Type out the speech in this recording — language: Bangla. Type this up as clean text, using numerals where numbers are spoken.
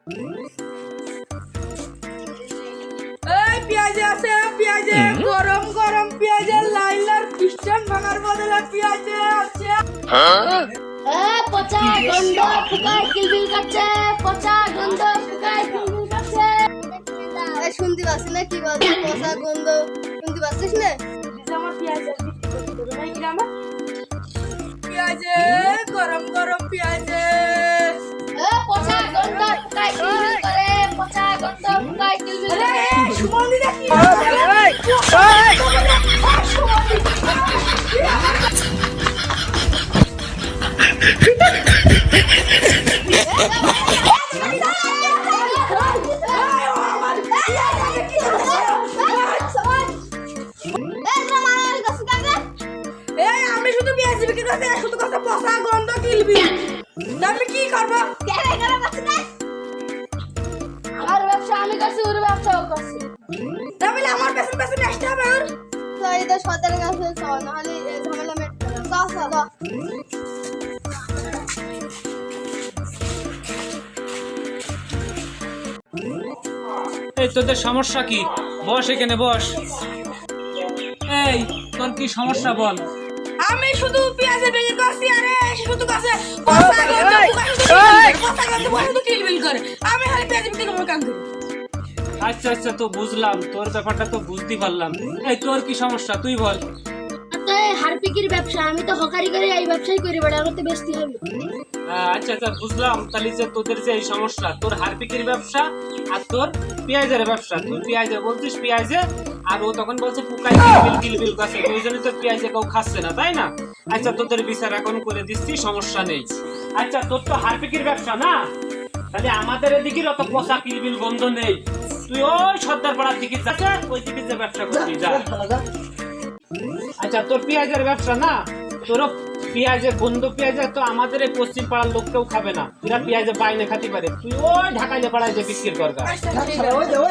এই পেঁয়াজ আছে, পেঁয়াজ গরম গরম পেঁয়াজ, লাইলার খ্রিস্টান ভাঙার বদলে পেঁয়াজ আছে। পচা গন্ধ ফুকায় কিলবিল কাটছে, পচা গন্ধ ফুকায় কিলবিল কাটছে। শুনতে পাচ্ছি না কি বলছে? পচা গন্ধ শুনতে পাচ্ছিস না? আমার পেঁয়াজ পেঁয়াজ গরম গরম পেঁয়াজ। পচা গন্ধ ফুকায় কিলবিল করে, পচা গন্ধ ফুকায় কিলবিল করে। সুমন্দি দেখি আমি শুধু পেঁয়াজ বিক্রি করছি, শুধু কথা পচা গন্ধ কিলবি। আমি কি করবো? আমার ব্যবসা আমি করছি, ওর ব্যবসাও করছি। তাহলে আমার পেছন পেছন আসতে হবে ওর। তো এই তো সদরের কাছে চল, নাহলে এই ঝামেলা মেটবে না। চল চল এই তোদের সমস্যা কি? বস এখানে বস। এই তোর কি সমস্যা বল? আমি শুধু পেঁয়াজ বিক্রি করছি, আরে শুধু কাছে পচা গন্ধ শুধু কিলবিল করে। আমি খালি পেঁয়াজ বিক্রি করবো কাম করি। আচ্ছা আচ্ছা, তো বুঝলাম, তোর ব্যাপারটা তো বুঝতে পারলাম। এই তোর কি সমস্যা তুই বল। হারপিকির ব্যবসা, আমি তো হকারি করে এই ব্যবসাই করি, বড় আমার তো বেশি হবে। আচ্ছা আচ্ছা বুঝলাম। তাহলে যে তোদের যে এই সমস্যা, তোর হারপিকের ব্যবসা আর তোর পেঁয়াজের ব্যবসা। তুই পেঁয়াজে বলছিস পেঁয়াজে, আর ও তখন বলছে পুকাই কিলবিল কিলবিল কাছে। ওই জন্য তোর পেঁয়াজে কেউ খাচ্ছে না, তাই না? আচ্ছা তোদের বিচার এখন করে দিচ্ছি, সমস্যা নেই। আচ্ছা তোর তো হারপিকের ব্যবসা না, তাহলে আমাদের এদিকে অত পচা কিলবিল গন্ধ নেই। তুই ওই সর্দার পাড়ার দিকে যাচ্ছে, ওই দিকে যে ব্যবসা করবি যা। আচ্ছা তোর পেঁয়াজের ব্যবসা না, তোরও পেঁয়াজের গন্ধ পেঁয়াজ তো আমাদের এই পশ্চিম পাড়ার লোক কেউ খাবে না। এরা পেঁয়াজে বাইনে খাতে পারে। তুই ওই ঢাকাইলে পাড়ায় যে বিক্রি করগা। ওই যাও